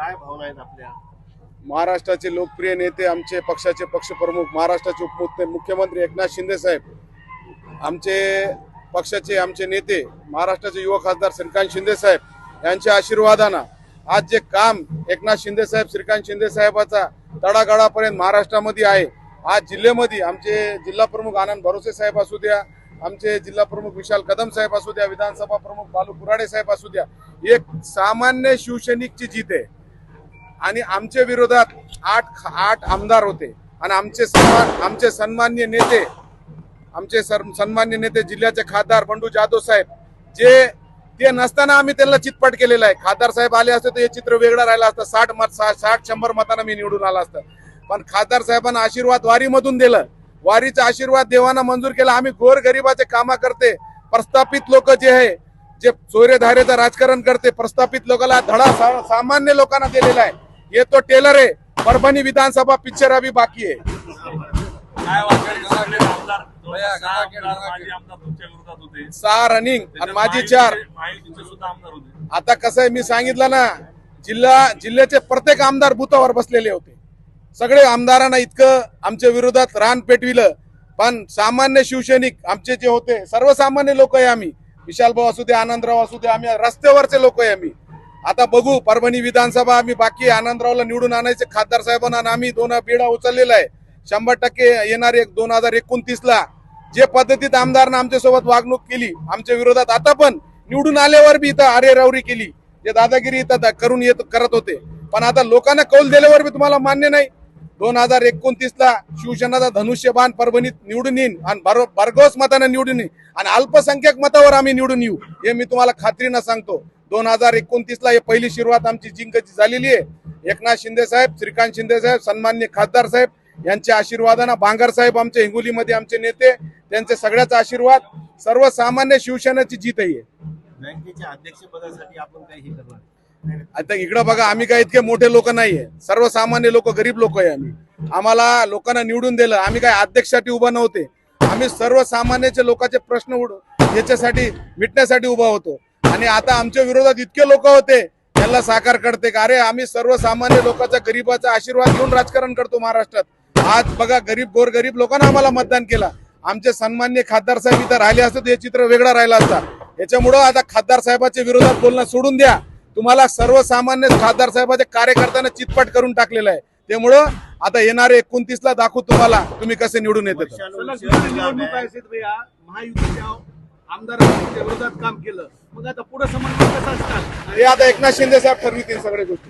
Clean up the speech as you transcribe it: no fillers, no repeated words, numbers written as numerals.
काय भावना आहेत आपल्या? महाराष्ट्राचे लोकप्रिय नेते, आमचे पक्षाचे पक्षप्रमुख, महाराष्ट्राचे मुख्यमंत्री एकनाथ शिंदे साहेब, आमचे पक्षाचे आमचे नेते महाराष्ट्राचे युवा खासदार श्रीकांत शिंदे साहेब यांच्या आशीर्वादानं आज जे काम एकनाथ शिंदे साहेब, श्रीकांत शिंदे साहेबाचा तळागाळापर्यंत महाराष्ट्रामध्ये आहे. आज जिल्ह्यामध्ये आमचे जिल्हा प्रमुख आनंद भरोसे साहेब असू द्या, आमचे जिल्हा प्रमुख विशाल कदम साहेब असू द्या, विधानसभा प्रमुख बालू कुराडे साहेब असू द्या, एक सामान्य शिवसैनिकची जीत आहे. आणि आमच्या विरोधात आठ आमदार होते आणि आमचे सन्माननीय नेते जिल्ह्याचे खासदार बंडू जाधव साहेब, जे ते नसताना आम्ही त्यांना चितपट केलेला आहे. खासदार साहेब आले असते तर हे चित्र वेगळं राहिलं असतं. 60-100 मतांना मी निवडून आला असतं. पण खासदार साहेबांना आशीर्वाद वारीमधून दिलं. वारीचा आशीर्वाद देवाना मंजूर केला. आम्ही गोरगरिबाचे कामा करते, प्रस्थापित लोक जे आहे, जे चोरेधारेचं राजकारण करते, प्रस्थापित लोकांना धडा सामान्य लोकांना दिलेला आहे. हे तो टेलर आहे. परभणी विधानसभा पिक्चर अभी बाकी आहे. सहा रनिंग आणि माझी 4. आता कसं आहे, मी सांगितलं ना, जिल्ह्याचे प्रत्येक आमदार बुथावर बसलेले होते. सगळे आमदारांना इतकं आमच्या विरोधात रान पेटविलं. पण सामान्य शिवसैनिक आमचे जे होते, सर्वसामान्य लोक आहे आम्ही. विशाल भाऊ असू दे, आनंदराव असू दे, आम्ही रस्त्यावरचे लोक आहे आम्ही. आता बघू, परभणी विधानसभा आम्ही बाकी आनंदरावला निवडून आणायचे खासदार साहेबांना आम्ही 2 बेडा उचललेला आहे. 100% येणार 2029ला जे पद्धतीत आमदारांना आमच्यासोबत वागणूक केली आमच्या विरोधात, आता पण निवडून आल्यावर बी इथं अरेरावरी केली, जे दादागिरी इथं करून करत होते. पण आता लोकांना कौल दिल्यावर बी तुम्हाला मान्य नाही. 2029ला शिवसेनेचा धनुष्यबाण परभणीत निवडून येईन आणि भरघोस मताने निवडून येईन आणि अल्पसंख्याक मतावर आम्ही निवडून येऊ, हे मी तुम्हाला खात्रीनं सांगतो. 2029ला हे पहिली सुरुवात आमची जिंकायची झालेली आहे. एकनाथ शिंदे साहेब, श्रीकांत शिंदे साहेब, सन्माननीय खासदार साहेब यांच्या आशीर्वादानं, बांगर साहेब आमचे हिंगोलीमध्ये आमचे नेते, त्यांचे सगळ्याचा आशीर्वाद, सर्वसामान्य शिवसेनेची जीत आहे. बँकेच्या अध्यक्षपदासाठी आपण काही हे करणार? आता इकडं बघा, आम्ही काय इतके मोठे लोक नाहीये, सर्वसामान्य लोक, गरीब लोक आहे आम्ही. आम्हाला लोकांना निवडून दिलं. आम्ही काय अध्यक्षासाठी उभा नव्हते. आम्ही सर्वसामान्याचे लोकांचे प्रश्न याच्यासाठी मिटण्यासाठी उभा होतो. आणि आता आमच्या विरोधात इतके लोक होते, त्यांना साकार करते का? अरे, आम्ही सर्वसामान्य लोकांचा, गरीबाचा आशीर्वाद घेऊन राजकारण करतो महाराष्ट्रात. आज बघा, गोरगरीब लोकांना आम्हाला मतदान केलं. आमचे सन्मान्य खासदार साहेब इथं राहिले असते तर हे चित्र वेगळं राहिलं असतं. याच्यामुळं आता खासदार साहेबांच्या विरोधात बोलणं सोडून द्या. तुम्हाला सर्वसामान्य खासदार साहेबांच्या कार्यकर्त्यांना चितपट करून टाकलेलं आहे. त्यामुळं आता येणारे 29ला दाखवू तुम्हाला तुम्ही कसे निवडून येते. महायुतीच्या आमदारांच्या विरोधात काम केलं, मग आता पुढे समन्वय कसा असणार हे आता एकनाथ शिंदे साहेब ठरवितील सगळ्या गोष्टी.